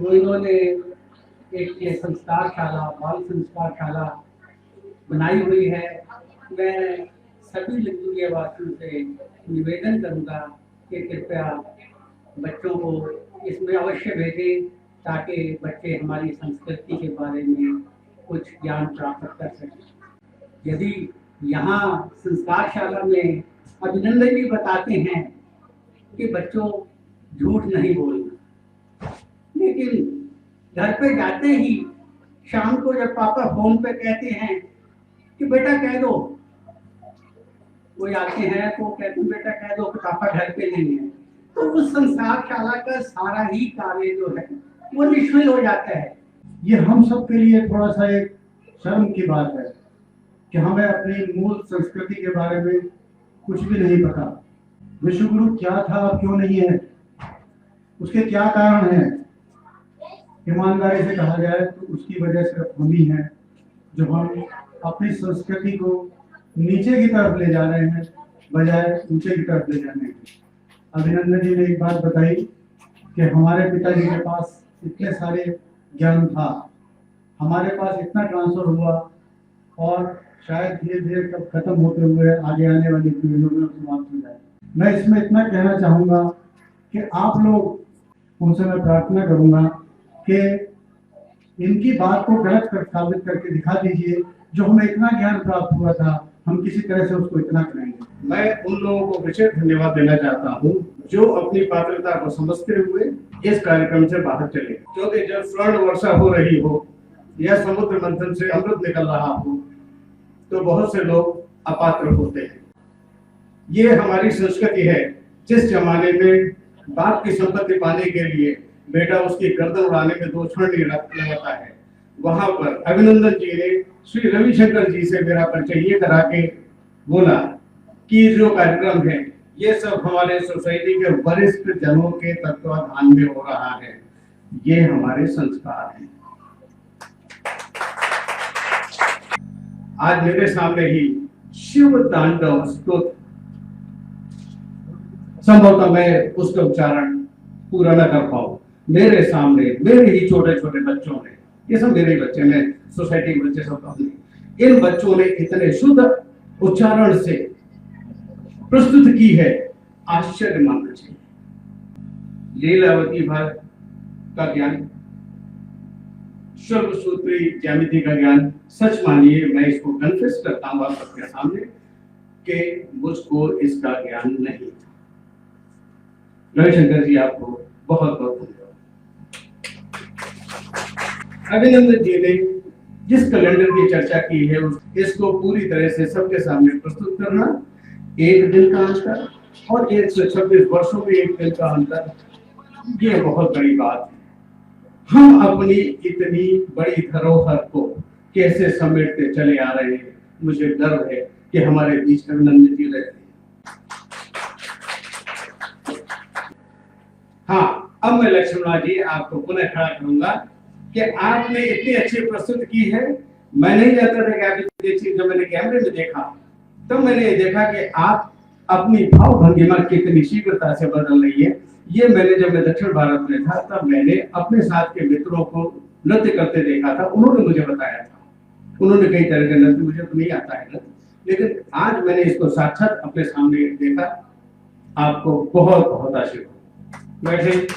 तो इन्होंने एक ये संस्कार शाला, बाल संस्कार शाला बनाई हुई है। मैं सभी लिंगुलिया वासियों से निवेदन करूंगा कि कृपया बच्चों को इसमें अवश्य भेजें, ताकि बच्चे हमारी संस्कृति के बारे में कुछ ज्ञान प्राप्त कर सकें। यदि यहाँ संस्कार शाला में अभिनंदन भी बताते हैं कि बच्चों झूठ नहीं बोलना, लेकिन घर पे जाते ही शाम को जब पापा फोन पे कहते हैं कि बेटा कह दो, वो आते हैं तो कहते हैं बेटा कह दो कि पापा घर पे नहीं है, तो उस संस्कार शाला का सारा ही कार्य जो है वो निष्फल हो जाता है। ये हम सब के लिए थोड़ा सा एक शर्म की बात है कि हमें अपनी मूल संस्कृति के बारे में कुछ भी नहीं पता। विश्व गुरु क्या था, क्यों नहीं है, उसके क्या कारण हैं? ईमानदारी से कहा जाए तो उसकी वजह सिर्फ हम ही हैं, जो हम अपनी संस्कृति को नीचे की तरफ ले जा रहे हैं बजाय ऊंचे की तरफ ले जाने की। अभिनंदन जी ने एक बात बताई कि हमारे पिताजी के पास इतने सारे ज्ञान था, हमारे पास इतना ट्रांसफर हुआ और शायद धीरे धीरे कब खत्म होते हुए आगे आने वाली पीढ़ियों में समाप्त हो जाए। मैं इसमें इतना कहना चाहूंगा कि आप लोग, उनसे मैं प्रार्थना करूंगा कि इनकी बात को गलत साबित करके दिखा दीजिए। जो हमें इतना ज्ञान प्राप्त हुआ था, हम किसी तरह से उसको इतना करेंगे। मैं उन लोगों को विशेष धन्यवाद देना चाहता हूँ जो अपनी पात्रता को समझते हुए इस कार्यक्रम से बाहर चले, क्योंकि जब स्वर्ण वर्षा हो रही हो या समुद्र मंथन से अमृत निकल रहा हो तो बहुत से लोग अपात्र होते हैं। ये हमारी संस्कृति है। जिस जमाने में बाप की संपत्ति पाने के लिए बेटा उसकी गर्दन उड़ाने में 2 क्षण नहीं लगाता है, वहां पर अभिनंदन जी ने श्री रविशंकर जी से मेरा परिचय ये करा के बोला कि जो कार्यक्रम है ये सब हमारे सोसाइटी के वरिष्ठ जनों के तत्वाधान में हो रहा है। ये हमारे संस्कार हैं। आज मेरे सामने ही शिव तांडव स्तोत्र, संभवतः मैं उसका उच्चारण पूरा न कर पाऊं, मेरे सामने मेरे ही छोटे छोटे बच्चों ने, ये सब मेरे बच्चे, मैं सोसाइटी के बच्चे सब अपने, इन बच्चों ने इतने शुद्ध उच्चारण से प्रस्तुत की है, आश्चर्य मानना चाहिए। लीलावती भाग का ज्ञान, सर्वसूत्री ज्यामिति का ज्ञान, सच मानिए मैं इसको कन्फेस करता हूं आप सबके सामने कि मुझको इसका ज्ञान नहीं था। रविशंकर जी आपको बहुत बहुत धन्यवाद। अभिनंदन जी ने जिस कैलेंडर की चर्चा की है इसको पूरी तरह से सबके सामने प्रस्तुत करना, एक दिन का अंतर और 126 वर्षों में एक दिन का अंतर, ये बहुत बड़ी बात है। हम अपनी इतनी बड़ी धरोहर को कैसे समेटते चले आ रहे हैं। मुझे गर्व है कि हमारे बीच अभिनंदन जी रहते हैं। हाँ, अब मैं लक्ष्मणा जी आपको पुनः खड़ा करूंगा कि आपने इतनी अच्छी प्रस्तुत की है। मैं नहीं जानता था कि आप इतनी अच्छी, जब मैंने कैमरे में देखा तब मैंने ये देखा कि आप अपनी भाव भंगिमा कितनी शीघ्रता से बदल रही है। ये मैंने जब मैं दक्षिण भारत में था तब मैंने अपने साथ के मित्रों को नृत्य करते देखा था, उन्होंने मुझे बताया था, उन्होंने कई तरह के नृत्य, मुझे तो नहीं आता है नृत्य, लेकिन आज मैंने इसको साक्षात अपने सामने देखा। आपको बहुत बहुत आशीर्वाद। बैठे।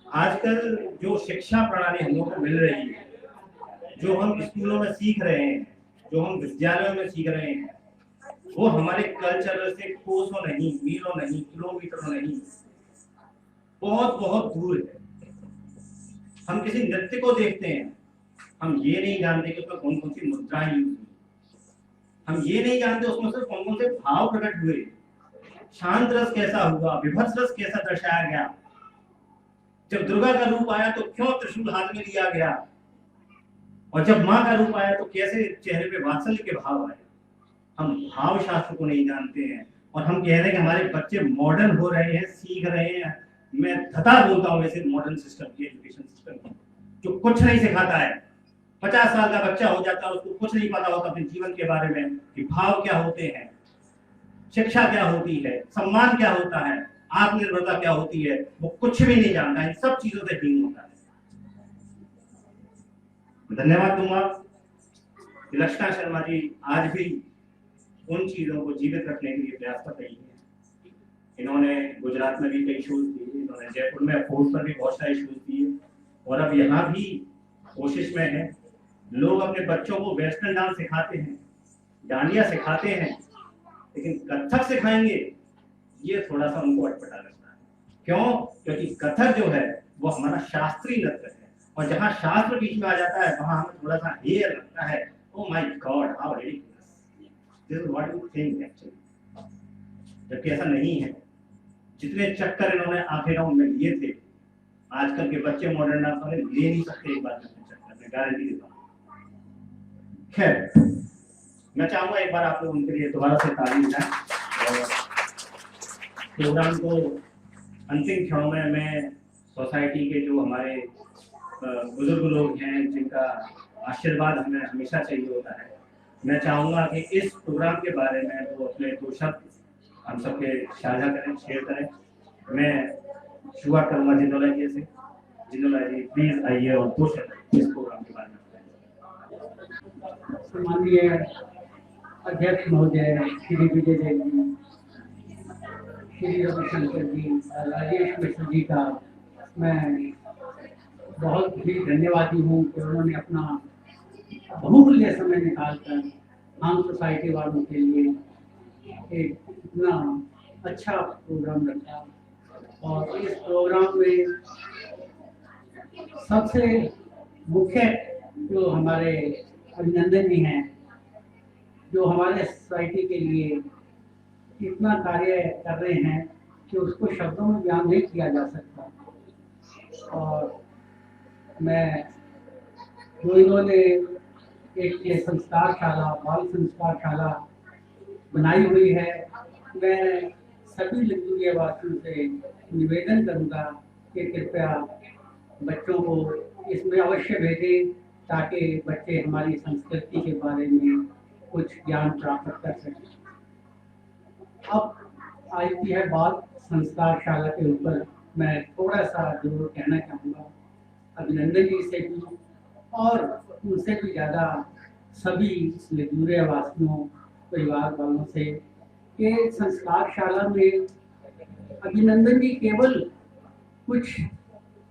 आजकल जो शिक्षा प्रणाली हम लोग को मिल रही है, जो हम स्कूलों में सीख रहे हैं, जो हम विद्यालयों में सीख रहे हैं, वो हमारे कल्चर से कोसों नहीं, मीलों नहीं, किलोमीटरों नहीं, बहुत बहुत दूर है। हम किसी नृत्य को देखते हैं, हम ये नहीं जानते कि उसमें कौन कौन सी मुद्राएं यूज हुई, हम ये नहीं जानते उसमें से कौन कौन से भाव प्रकट हुए, शांत रस कैसा हुआ, विभत्स रस कैसा दर्शाया गया, जब दुर्गा का रूप आया तो क्यों त्रिशूल हाथ में लिया गया, और जब मां का रूप आया तो कैसे चेहरे पे वात्सल्य के भाव आए। हम भाव शास्त्र को नहीं जानते हैं, और हम कह रहे हैं कि हमारे बच्चे मॉडर्न हो रहे हैं, सीख रहे हैं। मैं धता बोलता हूँ वैसे मॉडर्न सिस्टम की, एजुकेशन सिस्टम की, जो कुछ नहीं सिखाता है। 50 साल का बच्चा हो जाता है, उसको कुछ नहीं पता होता अपने जीवन के बारे में कि भाव क्या होते हैं, शिक्षा क्या होती है, सम्मान क्या होता है, आत्मनिर्भरता क्या होती है, वो कुछ भी नहीं जानता है। इन सब चीजों से हीन होता है। धन्यवाद दूंगा लक्षणा शर्मा जी आज भी उन चीजों को जीवित रखने के लिए प्रयास कर रही है। इन्होंने गुजरात में भी कई शोज दिए, इन्होंने जयपुर में फोर्ट पर भी बहुत सारे शोज दिए, और अब यहाँ भी कोशिश में है। लोग अपने बच्चों को वेस्टर्न डांस सिखाते हैं, डांडिया सिखाते हैं, लेकिन कथक सिखाएंगे ये थोड़ा सा उनको अटपटा लगता है। क्यों? क्योंकि कथक जो है वो हमारा शास्त्रीय नृत्य है, और जहाँ शास्त्र बीच में आ जाता है वहां हमें थोड़ा सा हेय लगता है। Oh my God, how ridiculous, this is what we think actually. जबकि ऐसा नहीं है। जितने चक्कर इन्होंने आखिर राउंड में लिए थे, आजकल के बच्चे मॉडर्न डांस वाले ले नहीं सकते एक बार में चक्कर, मैं गारंटी देता हूँ। खैर, मैं चाहूंगा एक बार आप लोग उनके लिए दोबारा से ताली दें, और प्रोग्राम को अंतिम क्षणों में मैं सोसाइटी के जो हमारे बुजुर्ग लोग हैं, जिनका आशीर्वाद हमें हमेशा चाहिए होता है, मैं चाहूंगा कि इस प्रोग्राम के बारे में वो अपने 2 शब्द हम सबके साझा करें, शेयर करें। मैं शुरुआत करूंगा जिंदोला जी से। जिंदोला जी प्लीज आइए और 2 शब्द इस प्रोग्राम के बारे में। सम्माननीय अध्यक्ष महोदय श्री विजय जैन जी, श्री रविशंकर जी, राजेश मिश्र जी का मैं बहुत ही धन्यवादी हूँ कि उन्होंने अपना बहुमूल्य समय निकालकर हम सोसाइटी वालों के लिए एक इतना अच्छा प्रोग्राम रखा। और इस प्रोग्राम में सबसे मुख्य जो हमारे अभिनंदन जी हैं, जो हमारे सोसाइटी के लिए इतना कार्य कर रहे हैं कि उसको शब्दों में बयान नहीं किया जा सकता। और मैं जो इन्होंने एक ये संस्कार शाला, बाल संस्कार शाला बनाई हुई है, मैं सभी लिंगुरिया वासियों से निवेदन करूंगा कि कृपया बच्चों को इसमें अवश्य भेजें, ताकि बच्चे हमारी संस्कृति के बारे में कुछ ज्ञान प्राप्त कर सकें। अब आती है बात संस्कार शाला के ऊपर, मैं थोड़ा सा जरूर कहना चाहूँगा अभिनंदन जी से भी, और उनसे भी ज़्यादा सभी लिंगुरिया वासियों, परिवार वालों से, कि संस्कार शाला में अभिनंदन जी केवल कुछ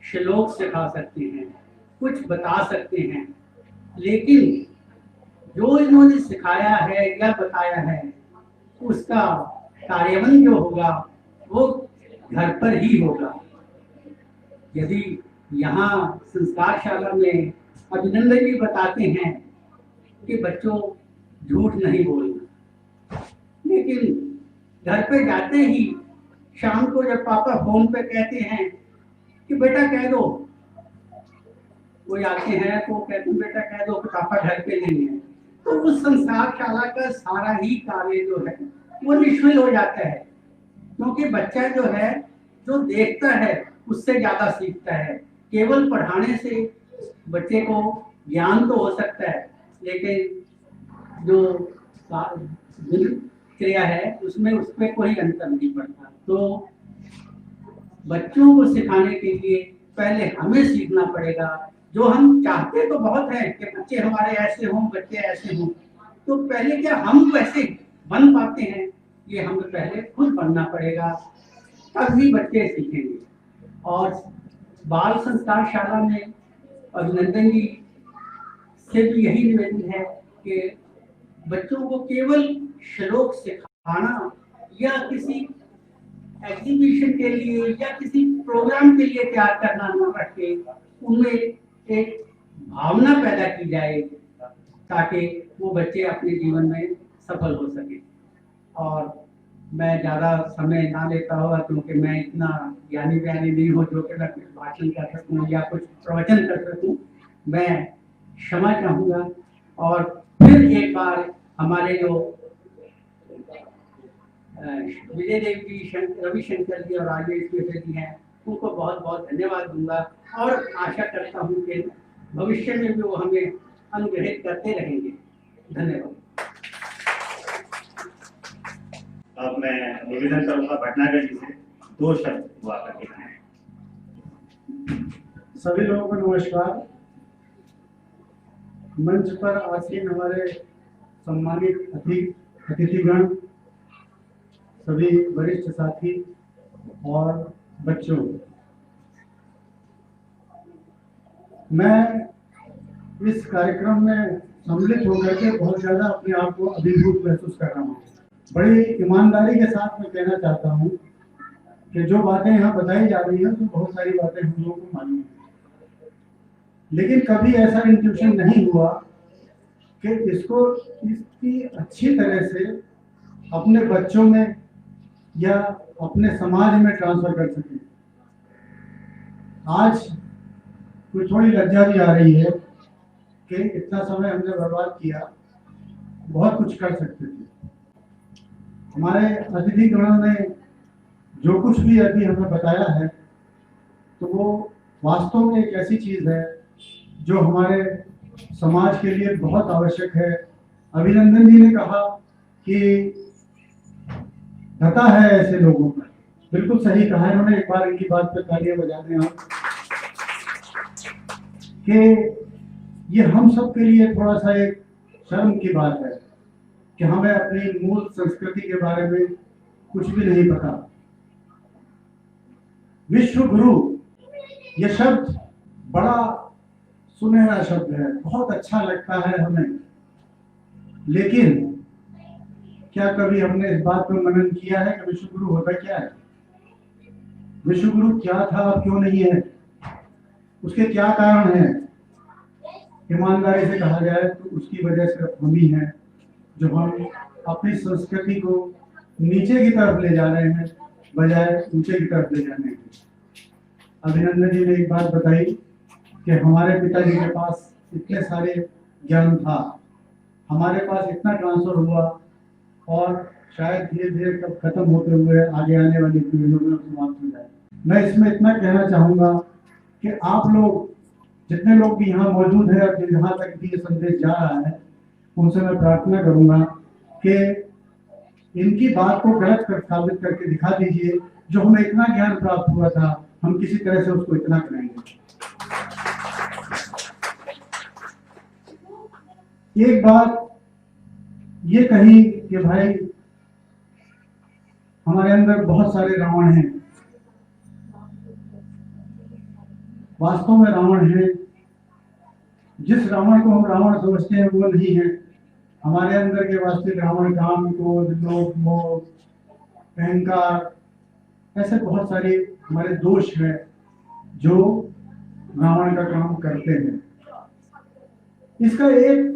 श्लोक सिखा सकते हैं, कुछ बता सकते हैं, लेकिन जो इन्होंने सिखाया है या बताया है उसका कार्यान्वयन जो होगा वो घर पर ही होगा। यदि यहाँ संस्कार शाला में अभिनंदन जी बताते हैं कि बच्चों झूठ नहीं बोलना, लेकिन घर पे जाते ही शाम को जब पापा फोन पे कहते हैं कि बेटा कह दो, वो आते हैं तो कहते हैं बेटा कह दो कि पापा घर पे नहीं है, तो उस संस्कार शाला का सारा ही कार्य जो है वो निष्फल हो जाता है। क्योंकि बच्चा जो है, जो देखता है उससे ज्यादा सीखता है। केवल पढ़ाने से बच्चे को ज्ञान तो हो सकता है, लेकिन जो क्रिया है उसमें उसमें कोई अंतर नहीं पड़ता। तो बच्चों को सिखाने के लिए पहले हमें सीखना पड़ेगा। जो हम चाहते तो बहुत है कि बच्चे हमारे ऐसे हों, बच्चे ऐसे हों, तो पहले क्या हम वैसे बन पाते हैं, ये हमें पहले खुद बनना पड़ेगा, तभी बच्चे सीखेंगे। और बाल संस्कार शाला में अभिनंदन जी से भी यही निवेदन है कि बच्चों को केवल श्लोक सिखाना या किसी एग्जीबिशन के लिए या किसी प्रोग्राम के लिए तैयार करना न रखे, उनमें एक भावना पैदा की जाए ताकि वो बच्चे अपने जीवन में सफल हो सके। और मैं ज़्यादा समय ना लेता हुआ, क्योंकि मैं इतना ज्ञानी व्यानी नहीं हूँ जो कि मैं कुछ भाषण कर सकूँ या कुछ प्रवचन कर सकूँ, मैं क्षमा चाहूँगा। और फिर एक बार हमारे जो विजय देव जी, रविशंकर जी और राजेश मिश्र जी हैं, उनको बहुत बहुत धन्यवाद दूंगा और आशा करता हूँ कि भविष्य में भी वो हमें अनुग्रहित करते रहेंगे। धन्यवाद। अब मैं निवेदन करूंगा भटनागर जी से 2 शब्द हुआ करके कहें। सभी लोगों को नमस्कार। मंच पर आसीन हमारे सम्मानित अतिथिगण, सभी वरिष्ठ साथी और बच्चों, मैं इस कार्यक्रम में सम्मिलित होकर के बहुत ज्यादा अपने आप को अभिभूत महसूस कर रहा हूँ। बड़ी ईमानदारी के साथ मैं कहना चाहता हूँ कि जो बातें यहाँ बताई जा रही हैं तो बहुत सारी बातें हम लोगों को मालूम है, लेकिन कभी ऐसा इंट्यूशन नहीं हुआ कि इसकी अच्छी तरह से अपने बच्चों में या अपने समाज में ट्रांसफर कर सके। आज कुछ थोड़ी लज्जा भी आ रही है कि इतना समय हमने बर्बाद किया, बहुत कुछ कर सकते थे। हमारे अतिथिगणों ने जो कुछ भी अभी हमें बताया है तो वो वास्तव में एक ऐसी चीज है जो हमारे समाज के लिए बहुत आवश्यक है। अभिनंदन जी ने कहा कि धता है ऐसे लोगों पर, बिल्कुल सही कहा है उन्होंने। एक बार इनकी बात पर तालियां बजा दें आप, कि ये हम सब के लिए थोड़ा सा एक शर्म की बात है कि हमें अपनी मूल संस्कृति के बारे में कुछ भी नहीं पता। विश्व गुरु ये शब्द बड़ा सुनहरा शब्द है, बहुत अच्छा लगता है हमें, लेकिन क्या कभी हमने इस बात पर मनन किया है कि विश्व गुरु होता क्या है? विश्व गुरु क्या था, अब क्यों नहीं है, उसके क्या कारण हैं? ईमानदारी से कहा जाए तो उसकी वजह सिर्फ हम ही हैं, जो हम अपनी संस्कृति को नीचे की तरफ ले जा रहे हैं बजाय ऊंचे की तरफ ले जाने की। अभिनंदन जी ने एक बात बताई कि हमारे पिताजी के पास इतने सारे ज्ञान था, हमारे पास इतना ट्रांसफर हुआ और शायद धीरे धीरे कब खत्म होते हुए आगे आने वाली पीढ़ियों में समाप्त हो जाए। मैं इसमें इतना कहना चाहूंगा कि आप लोग जितने लोग भी यहाँ मौजूद हैं और जहाँ तक भी ये संदेश जा रहा है, उनसे मैं प्रार्थना करूंगा कि इनकी बात को गलत कर साबित करके दिखा दीजिए। जो हमें इतना ज्ञान प्राप्त हुआ था, हम किसी तरह से उसको इतना करेंगे। एक बात ये कही कि भाई हमारे अंदर बहुत सारे रावण हैं। वास्तव में रावण है, जिस रावण को हम रावण समझते हैं वो नहीं है। हमारे अंदर के वास्तविक रावण काम, क्रोध, लोभ, मोह, अहंकार, ऐसे बहुत सारे हमारे दोष हैं जो रावण का काम करते हैं। इसका एक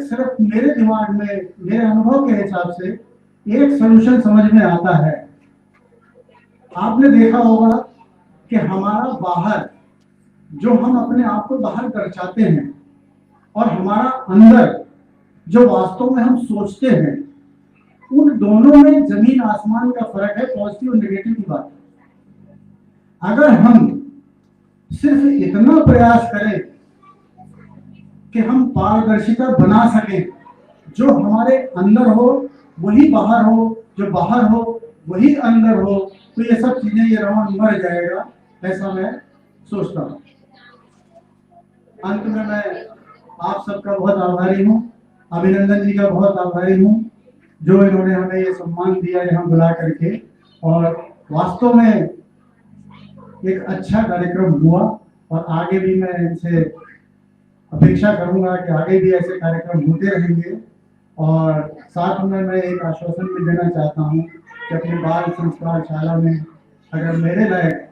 सिर्फ मेरे दिमाग में, मेरे अनुभव के हिसाब से एक सलूशन समझ में आता है। आपने देखा होगा कि हमारा बाहर, जो हम अपने आप को बाहर दर्शाते हैं, और हमारा अंदर जो वास्तव में हम सोचते हैं, उन दोनों में जमीन आसमान का फर्क है, पॉजिटिव और नेगेटिव की बात। अगर हम सिर्फ इतना प्रयास करें कि हम पारदर्शिता बना सकें, जो हमारे अंदर हो वही बाहर हो, जो बाहर हो वही अंदर हो, तो ये सब चीजें, ये रावण मर जाएगा, ऐसा मैं सोचता हूँ। अंत में मैं आप सबका बहुत आभारी हूँ, अभिनंदन जी का बहुत आभारी हूँ जो इन्होंने हमें ये सम्मान दिया यहाँ बुला करके, और वास्तव में एक अच्छा कार्यक्रम हुआ। और आगे भी मैं इनसे अपेक्षा करूंगा कि आगे भी ऐसे कार्यक्रम होते रहेंगे। और साथ में मैं एक आश्वासन भी देना चाहता हूँ कि अपने बाल संस्कार शाला में अगर मेरे लायक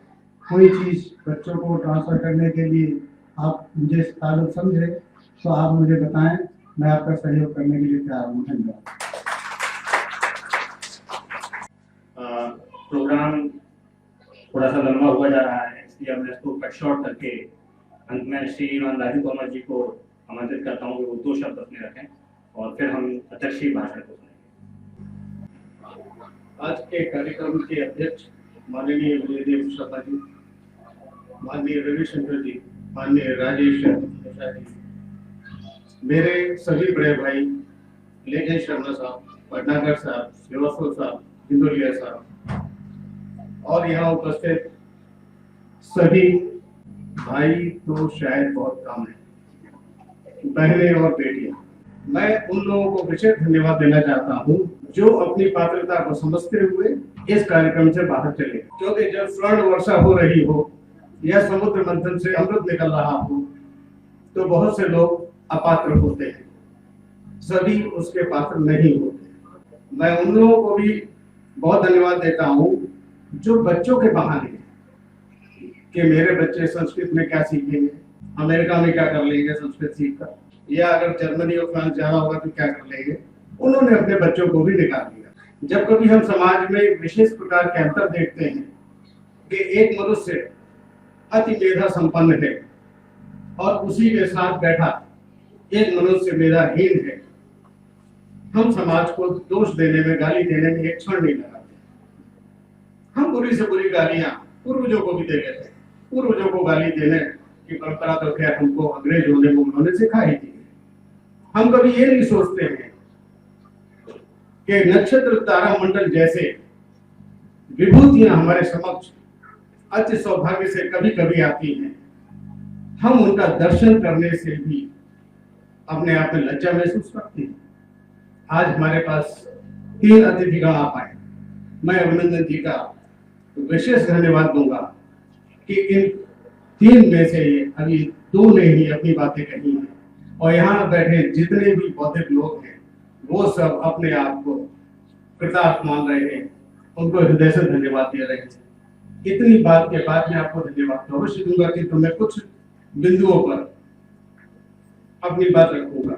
कोई चीज़ बच्चों को ट्रांसफर करने के लिए आप मुझे ताल्लुक समझे तो आप मुझे बताएं, मैं आपका सहयोग करने के लिए तैयार हूँ। धन्यवाद। प्रोग्राम थोड़ा सा लंबा हुआ जा रहा है, इसलिए मैं इसको कट शॉर्ट करके अंत में श्री राजू तोमर जी को आमंत्रित करता हूँ कि वो 2 शब्द अपने रखें और फिर हम अध्यक्षीय भाषण को सुनेंगे। आज के कार्यक्रम के अध्यक्ष माननीय विजयदेव शर्मा जी, माननीय रविशंकर जी, माननीय राजेश मिश्रा जी, मेरे सभी बड़े भाई लेजन शर्मा साहब, पटनागर साहब, श्रीवास्तव साहब, हिंदोलिया साहब और यहाँ उपस्थित सभी भाई तो शायद बहुत कम है, बहनें और बेटियां, मैं उन लोगों को विशेष धन्यवाद देना चाहता हूँ जो अपनी पात्रता को समझते हुए इस कार्यक्रम से बाहर चले, क्योंकि जब स्वर्ण वर्षा हो रही हो या समुद्र मंथन से अमृत निकल रहा हो तो बहुत से लोग अपात्र होते हैं, सभी उसके पात्र नहीं होते। मैं उन लोगों को भी बहुत धन्यवाद देता हूँ जो बच्चों के बहाने कि मेरे बच्चे संस्कृत में क्या सीखेंगे, अमेरिका में क्या कर लेंगे संस्कृत सीखकर, या अगर जर्मनी और फ्रांस जाना होगा तो क्या कर लेंगे, उन्होंने अपने बच्चों को भी निकाल दिया। जब कभी हम समाज में विशेष प्रकार के अंतर देखते हैं कि एक मनुष्य अति मेधा संपन्न है और उसी के साथ बैठा एक मनुष्य मेधाहीन है, हम समाज को दोष देने में, गाली देने में एक क्षण नहीं लगाते। हम बुरी से बुरी गालियां पूर्वजों को भी दे देते हैं। पूर्वजों को गाली देने की परंपरा तो खैर हमको अंग्रेजों ने उन्होंने सिखाई थी। हम कभी ये नहीं सोचते हैं कि नक्षत्र तारा मंडल जैसे विभूतियां हमारे समक्ष अति सौभाग्य से कभी कभी आती हैं, हम उनका दर्शन करने से भी अपने आप में लज्जा महसूस करते हैं। आज हमारे पास 3 अतिथिगण आ पाए, मैं अभिनंदन जी का विशेष धन्यवाद दूंगा कि इन 3 में से अभी 2 ने ही अपनी बातें कही हैं और यहाँ बैठे जितने भी बौद्धिक लोग हैं वो सब अपने आप को कृतार्थ मान रहे हैं, उनको हृदय से धन्यवाद दे रहे हैं। इतनी बात के बाद मैं आपको धन्यवाद तो अवश्य दूंगा कि तो मैं कुछ बिंदुओं पर अपनी बात रखूंगा।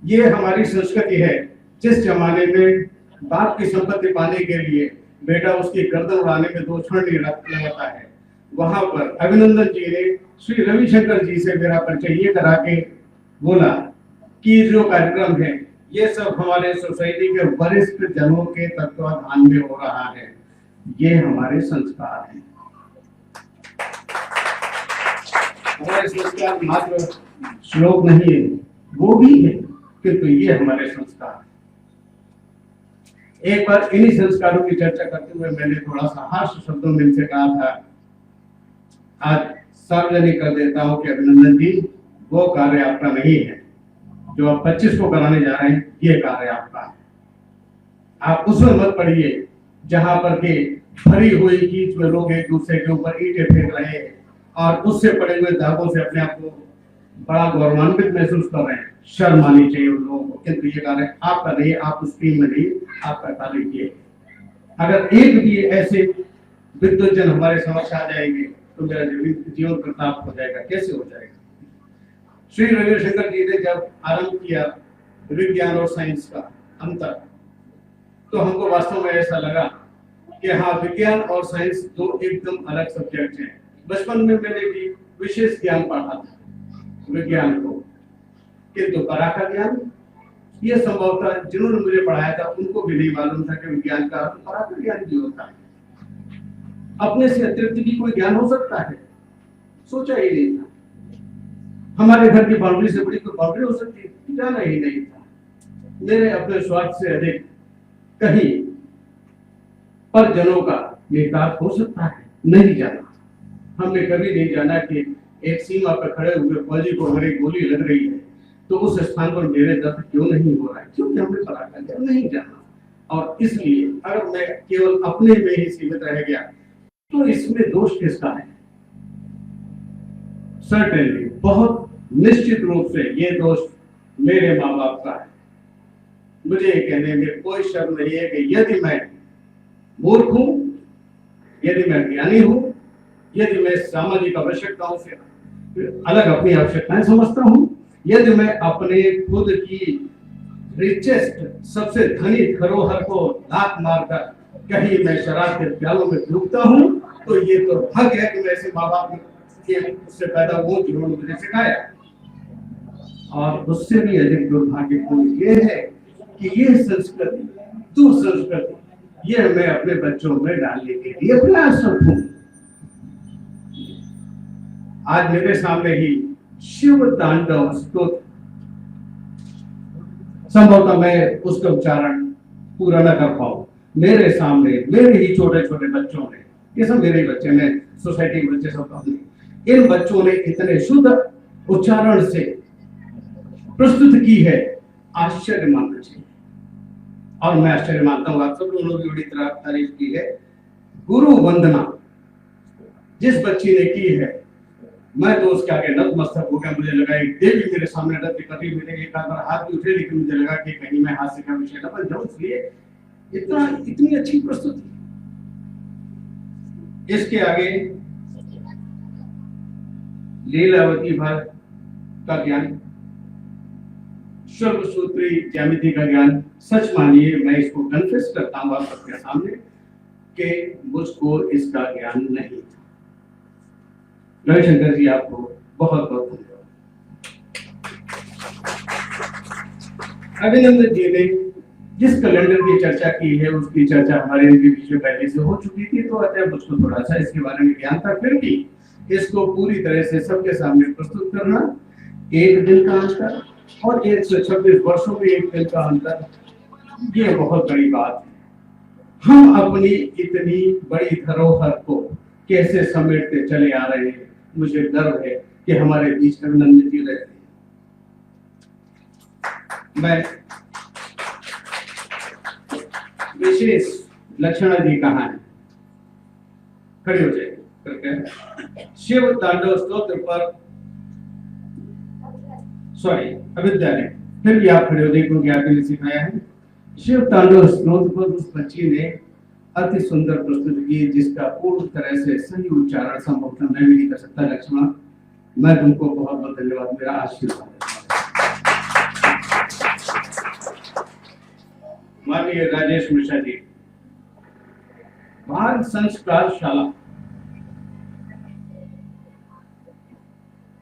ये हमारी संस्कृति है, जिस जमाने में बाप की संपत्ति पाने के लिए बेटा उसकी गर्दन उड़ाने में 2 क्षण नहीं लगाता है, वहां पर अभिनंदन जी ने श्री रविशंकर जी से मेरा परिचय ये करा के बोला कि जो कार्यक्रम है ये सब हमारे सोसाइटी के वरिष्ठ जनों के तत्वाधान में हो रहा है, ये हमारे संस्कार हैं। हमारे संस्कार मात्र श्लोक नहीं है, वो भी है, किंतु ये हमारे संस्कार हैं। एक बार इन्हीं संस्कारों की चर्चा करते हुए मैंने थोड़ा सा हास्य शब्दों में इनसे कहा था, आज सार्वजनिक कर देता हूं कि अभिनंदन जी वो कार्य आपका नहीं है जो आप 25 को कराने जा रहे हैं, ये कार्य आपका है। आप उसमें मत पड़िए जहां पर के भरी हुई कीच में लोग एक दूसरे के ऊपर ईंटें फेंक रहे हैं और उससे पड़े हुए दागों से अपने आप को बड़ा गौरवान्वित महसूस कर रहे हैं। शर्म आनी चाहिए उन लोगों को, किंतु ये कार्य आपका नहीं, आप उस टीम में नहीं, आपका कार्य ये। अगर एक भी ऐसे विद्वजन हमारे समक्ष आ जाएंगे तो मेरा जीवन प्रताप हो जाएगा। कैसे हो जाएगा? श्री रविशंकर जी ने जब आरंभ किया विज्ञान और साइंस का अंतर, तो हमको वास्तव में ऐसा लगा कि हाँ, विज्ञान और साइंस 2 एकदम अलग सब्जेक्ट हैं। बचपन में मैंने भी विशेष ज्ञान पढ़ा था विज्ञान को, किंतु पराका ज्ञान ये संभवतः जिन्होंने मुझे पढ़ाया था उनको भी नहीं मालूम था कि विज्ञान का पराका ज्ञान भी होता है। अपने से अतिरिक्त भी कोई ज्ञान हो सकता है, सोचा ही नहीं था। हमारे घर की बाउंड्री से बड़ी कोई बाउंड्री हो सकती है, जाना ही नहीं था। मेरे अपने स्वार्थ से अधिक कहीं पर जनों का निहितार्थ हो सकता है, नहीं जाना। हमने कभी नहीं जाना कि एक सीमा पर खड़े हुए फौजी को अगर एक गोली लग रही है तो उस स्थान पर मेरे दर्द क्यों नहीं हो रहा है, क्योंकि हमने पराका ज्ञान नहीं जाना। और इसलिए अगर मैं केवल अपने में ही सीमित रह गया तो इसमें दोष किसका है? सर्टेनली, बहुत निश्चित रूप से ये दोष मेरे माँ बाप का है। मुझे कहने में कोई शर्म नहीं है कि यदि मैं मूर्ख हूं, यदि मैं ज्ञानी हूं, यदि मैं सामाजिक आवश्यकताओं से अलग अपनी आवश्यकताएं समझता हूं, यदि मैं अपने खुद की रिचेस्ट सबसे धनी धरोहर को लात मारकर कहीं मैं शराब के प्यालों में डूबता हूं, तो ये तो हक है कि मैं ऐसे माँ बाप के उससे पैदा हुआ जिन्होंने मुझे सिखाया। और उससे भी अधिक दुर्भाग्यपूर्ण ये है कि ये संस्कृति, दुसंस्कृति, ये मैं अपने बच्चों में डालने के लिए प्रयासरत हूं। आज मेरे सामने ही शिव तांडव स्तोत्र, संभवतः मैं उसका उच्चारण पूरा न कर पाऊं, मेरे सामने मेरे ही छोटे छोटे बच्चों ने, ये सब मेरे ही बच्चे, मैं सोसाइटी के बच्चे सब कहूँ, इन बच्चों ने इतने शुद्ध उच्चारण से प्रस्तुत की है, आश्चर्य मानना चाहिए। और मैं आश्चर्य मानता हूँ, आप सब लोगों की बड़ी तारीफ की है। गुरु वंदना जिस बच्ची ने की है, मैं तो उसके आगे नतमस्तक हो गया। मुझे लगा एक देवी मेरे सामने नृत्य कर रही, मेरे एक आध बार हाथ भी उठे, लेकिन मुझे लगा कि कहीं मैं हाथ से का विषय न बन जाऊं, इसलिए इतनी अच्छी प्रस्तुति। इसके आगे लीलावती भाग का ज्ञान, सर्वसूत्री ज्यामिति का ज्ञान, सच मानिए मैं इसको कन्फेस करता हूं आप सबके सामने कि मुझको इसका ज्ञान नहीं था। रविशंकर जी आपको बहुत बहुत धन्यवाद। अभिनंदन जी ने जिस कैलेंडर की चर्चा की है, उसकी चर्चा हमारे इनके बीच में पहले से हो चुकी थी, तो अतः मुझको थोड़ा सा इसके बारे में ज्ञान था। फिर भी इसको पूरी तरह से सबके सामने प्रस्तुत करना, एक दिन का अंतर और 126 वर्षों में एक दिन का अंतर, ये बहुत बड़ी बात है। हम अपनी इतनी बड़ी धरोहर को कैसे समेटते चले आ रहे हैं। मुझे गर्व है कि हमारे बीच अभिनंदन जी रहते हैं। मैं विशेष लक्षणा जी कहाँ है, खड़ी हो जाएगी करके शिव तांडव स्तोत्र पर, सॉरी अविद्या ने, फिर भी आप खड़े हो जाइए क्योंकि आपने सिखाया है। शिव तांडव स्तोत्र पर उस बच्ची ने अति सुंदर प्रस्तुत की, जिसका पूर्ण तरह से सही उच्चारण संभवतः मैं भी नहीं कर सकता। लक्ष्मण, मैं तुमको बहुत बहुत धन्यवाद, मेरा आशीर्वाद है। माननीय राजेश मिश्रा जी, बाल संस्कार शाला,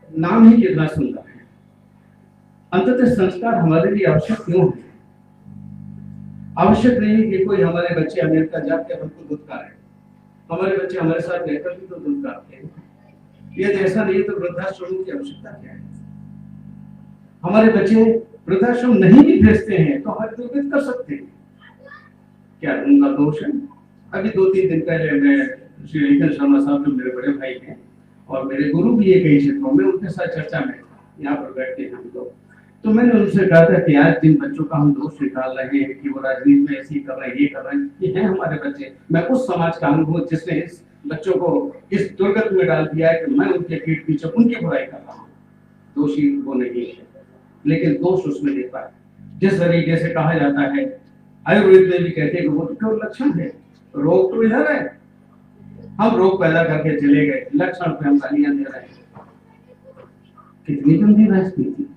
नाम ही कितना सुंदर है। अंततः संस्कार हमारे लिए आवश्यक क्यों है? आवश्यक नहीं कि कोई हमारे बच्चे अमेरिका जाके हमको दुत्कारे, हमारे बच्चे हमारे साथ रहकर भी तो दुत्कारते हैं। यदि ऐसा नहीं तो वृद्धाश्रम की आवश्यकता क्या है? हमारे बच्चे वृद्धाश्रम नहीं भी भेजते हैं तो हम दुर्गत कर सकते हैं, क्या उनका दोष है? अभी 2-3 दिन पहले मैं श्री रिकन शर्मा साहब, जो मेरे बड़े भाई हैं और मेरे गुरु भी है कई क्षेत्रों में, उनके साथ चर्चा में यहाँ पर बैठे हम लोग, तो मैंने उनसे कहा था कि आज जिन बच्चों का हम दोष निकाल रहे हैं कि वो राजनीति में ऐसी कर रहे हैं, ये कर रहे हैं, ये हैं हमारे बच्चे। मैं उस समाज का अंग हूँ जिसने इस बच्चों को इस दुर्गत में डाल दिया है कि मैं उनके पीठ पीछे उनकी बुराई कर रहा हूँ। दोषी वो नहीं है, लेकिन दोष उसमें देखा है। जिस तरीके से कहा जाता है, आयुर्वेद में भी कहते हैं कि वो तो लक्षण है, रोग तो इधर है, हम रोग पैदा करके चले गए, लक्षण पे हम गालियां दे रहे हैं। कितनी गंदी राजनीति।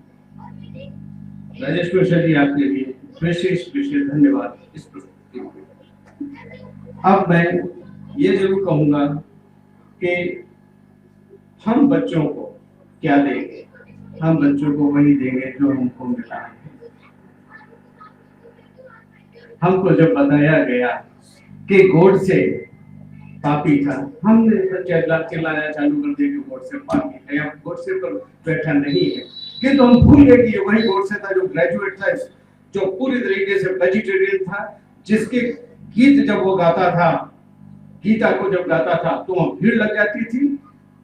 राजेश मिश्रा जी, आपके लिए विशेष धन्यवाद इस प्रस्तुति के। अब मैं ये जरूर कहूंगा कि हम बच्चों को क्या देंगे? हम बच्चों को वही देंगे जो हमको मिला है। हमको जब बताया गया कि गोडसे पापी था, हमने चिल्लाया चालू कर दिया कि गोडसे पापी है, या गोडसे पर बैठा नहीं है, किंतु हम भूल गए कि वही गोडसे था जो ग्रेजुएट था, जो पूरी तरीके से वेजिटेरियन था, जिसके गीत जब वो गाता था, गीता को जब गाता था तो वहां भीड़ लग जाती थी,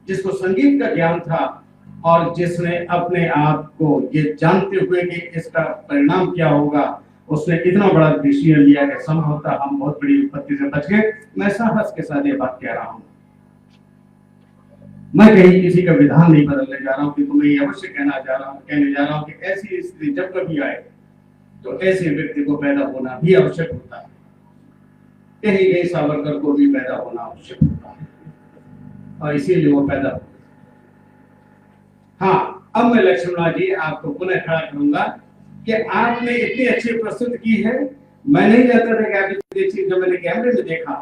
जिसको संगीत का ज्ञान था और जिसने अपने आप को ये जानते हुए कि इसका परिणाम क्या होगा, उसने इतना बड़ा डिसीजन लिया कि संभवतः हम बहुत बड़ी विपत्ति से बच गए। मैं साहस के साथ ये बात कह रहा हूं, मैं कहीं किसी का विधान नहीं बदलने जा रहा हूं, कि तुम्हें ये अवश्य कहने जा रहा हूं कि ऐसी स्थिति जब कभी आए तो ऐसे व्यक्ति को पैदा होना भी आवश्यक होता है। कहीं कहीं सावरकर को भी पैदा होना आवश्यक होता है और इसीलिए वो पैदा हो। हाँ, अब मैं लक्ष्मणा जी आपको पुनः खड़ा करूंगा कि आपने इतनी अच्छी प्रस्तुत की है। मैं नहीं जानता था कि आप इतनी अच्छी, जब मैंने कैमरे में देखा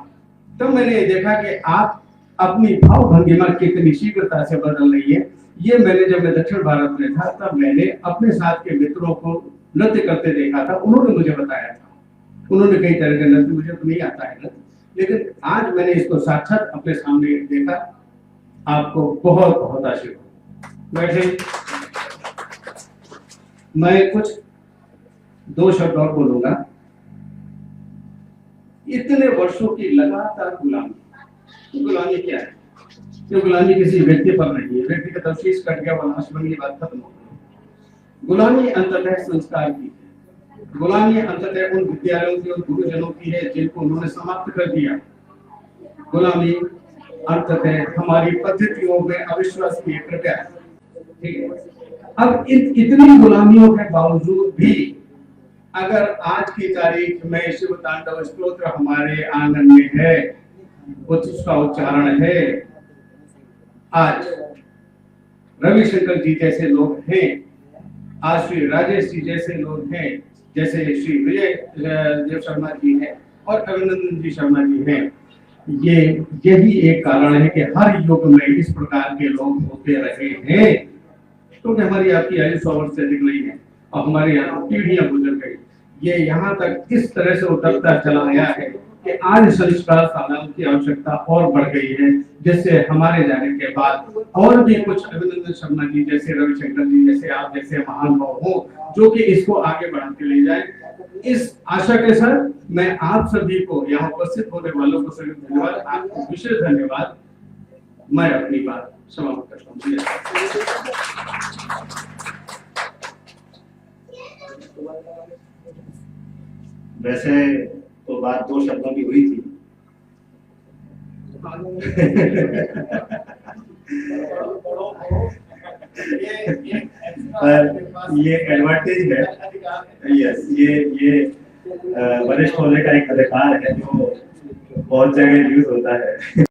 तो मैंने ये देखा कि आप अपनी भाव भंगिमा कितनी शीघ्रता से बदल रही है। ये मैंने जब मैं दक्षिण भारत में था तब मैंने अपने साथ के मित्रों को नृत्य करते देखा था, उन्होंने मुझे बताया था। उन्होंने कई तरह के नृत्य, मुझे तो नहीं आता है नृत्य, लेकिन आज मैंने इसको साक्षात अपने सामने देखा। आपको बहुत बहुत आशीर्वाद। बैठे। मैं कुछ 2 शब्द और बोलूंगा। इतने वर्षों की लगातार गुलामी क्या है? ये गुलामी किसी व्यक्ति पर नहीं है, व्यक्ति का तफसीस कट गया, वरना बन की बात खत्म हो गई। गुलामी अंततः संस्कार की है। गुलामी अंततः उन विद्यालयों की और गुरुजनों की है जिनको उन्होंने समाप्त कर दिया। गुलामी अंततः हमारी पद्धतियों में अविश्वास की प्रक्रिया है। ठीक है। अब इतनी गुलामियों के बावजूद भी अगर आज की तारीख में शिव तांडव स्तोत्र हमारे आंगन में है, उसका उच्चारण है, आज रविशंकर जी जैसे लोग हैं, आज श्री राजेश जी जैसे लोग हैं, जैसे श्री विजय देव शर्मा जी हैं और अभिनंदन जी शर्मा जी हैं, यही एक कारण है कि हर युग में इस प्रकार के लोग होते रहे हैं। क्योंकि हमारी आपकी आयु 100 वर्ष से अधिक नहीं है और हमारे यहाँ पीढ़ियां गुजर गई। ये यहाँ तक किस तरह से उतरता चला गया है कि आज संस्कार शालाओं की आवश्यकता और बढ़ गई है, जिससे हमारे जाने के बाद और भी कुछ अभिनंदन शर्मा जी जैसे, रविशंकर जी जैसे, आप जैसे महान भाव हो जो कि इसको आगे बढ़ाते ले जाए। इस आशा के साथ मैं आप सभी को, यहाँ उपस्थित होने वालों को सभी धन्यवाद, आपको विशेष धन्यवाद। मैं अपनी बात समाप्त करता हूँ। वैसे तो बात 2 शब्दों की हुई थी। ये एडवांटेज है, यस, ये वरिष्ठ होने का एक अधिकार है जो बहुत जगह यूज होता है।